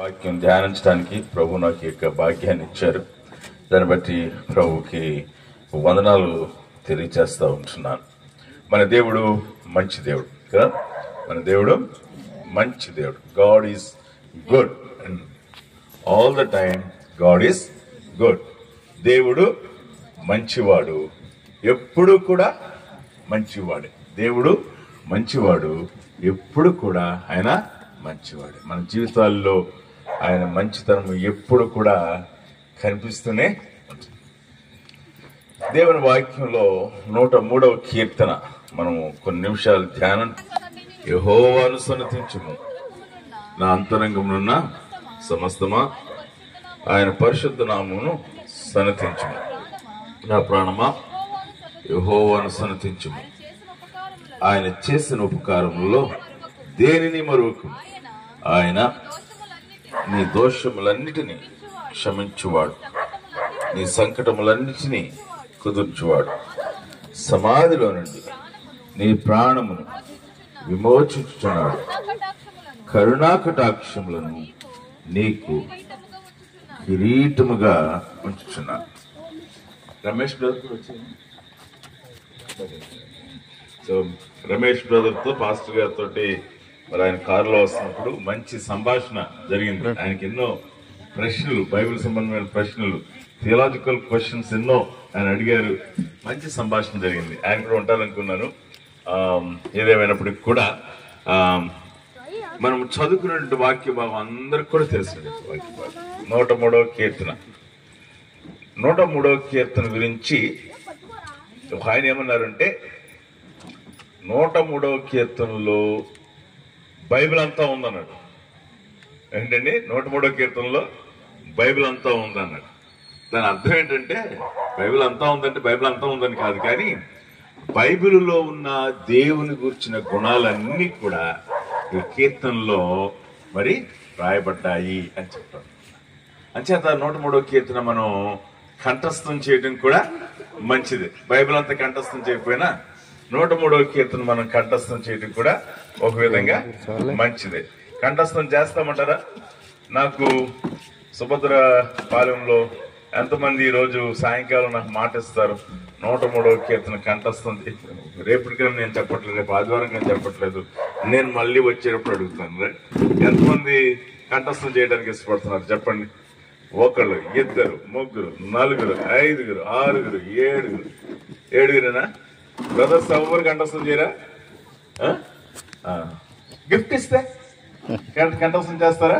వాక్యం ధ్యానించడానికి ప్రభు నాకు యొక్క భాగ్యాన్ని ఇచ్చారు. దాన్ని బట్టి ప్రభుకి వందనాలు తెలియచేస్తూ ఉంటున్నాను. మన దేవుడు మంచి దేవుడు కదా. మన దేవుడు మంచి దేవుడు. God is good and all the time. God is good. దేవుడు మంచివాడు, ఎప్పుడు కూడా మంచివాడే. దేవుడు మంచివాడు, ఎప్పుడు కూడా ఆయన మంచివాడు. మన జీవితాల్లో ఆయన మంచితనం ఎప్పుడు కూడా కనిపిస్తూనే ఉంటుంది. దేవుని వాక్యంలో 103వ కీర్తన మనము కొన్ని నిమిషాలు ధ్యానం. యెహోవాను సన్నతించుము నా అంతరంగమునున్న సమస్తమా, ఆయన పరిశుద్ధ నామమును సన్నతించుము. నా ప్రాణమా యెహోవాను సన్నతించుము. ఆయన చేసిన ఉపకారములలో దేనిని మరువకు. ఆయన నీ దోషములన్నిటినీ క్షమించువాడు, నీ సంకటములన్నిటినీ కుదుర్చువాడు. సమాధిలో నుండి నీ ప్రాణమును విమోచించుచున్నాడు. కరుణాకటాక్షములను నీకు కిరీటముగా ఉంచుచున్నాడు. రమేష్ బ్రదర్ వచ్చింది. సో రమేష్ బ్రదర్ తో పాస్టర్ గారితో మరి ఆయన కారులో వస్తున్నప్పుడు మంచి సంభాషణ జరిగింది. ఆయనకి ఎన్నో ప్రశ్నలు, బైబిల్ సంబంధమైన ప్రశ్నలు, థియలాజికల్ క్వశ్చన్స్ ఎన్నో ఆయన అడిగారు. మంచి సంభాషణ జరిగింది. ఆయన కూడా ఉంటారనుకున్నాను. ఏదేమైనప్పటికీ కూడా మనం చదువుకున్న వాక్య భాగం అందరికి కూడా తెలిసిన వాక్య భాగం 103వ కీర్తన. 103వ కీర్తన గురించి ఆయన ఏమన్నారంటే, 103వ కీర్తనలో బైబిల్ అంతా ఉందన్నాడు. ఏంటండి? 103వ కీర్తనలో బైబిల్ అంతా ఉందన్నాడు. దాని అర్థం ఏంటంటే, బైబిల్ అంతా ఉందంటే బైబిల్ అంతా ఉందని కాదు, కానీ బైబిల్లో ఉన్న దేవుని గురించిన గుణాలన్నీ కూడా ఈ కీర్తనలో మరి రాయబడ్డాయి అని చెప్తాను. అంచేత 103వ కీర్తన మనం కంఠస్థం చేయడం కూడా మంచిది. బైబిల్ అంతా కంఠస్థం చేయకపోయినా 103వ కీర్తన మనం కంఠస్థం చేయడం కూడా ఒక విధంగా మంచిదే. కంఠస్థం చేస్తామంటారా? నాకు సుభద్ర పాలెంలో ఎంతమంది ఈ రోజు సాయంకాలం నాకు మాట ఇస్తారు, 103వ కీర్తన కంఠస్థం. రేపటికైనా నేను చెప్పట్లేదు, రేపు ఆదివారం కానీ చెప్పట్లేదు, నేను మళ్ళీ వచ్చేటప్పుడు అడుగుతాను. ఎంతమంది కంఠస్థం చేయడానికి ఇష్టపడుతున్నారు చెప్పండి. ఒకళ్ళు, ఇద్దరు, ముగ్గురు, నలుగురు, ఐదుగురు, ఆరుగురు, ఏడుగురేనా? బ్రదర్స్ ఎవరు కంఠస్థం చేయరా? గిఫ్ట్ ఇస్తే కంఠస్థం చేస్తారా?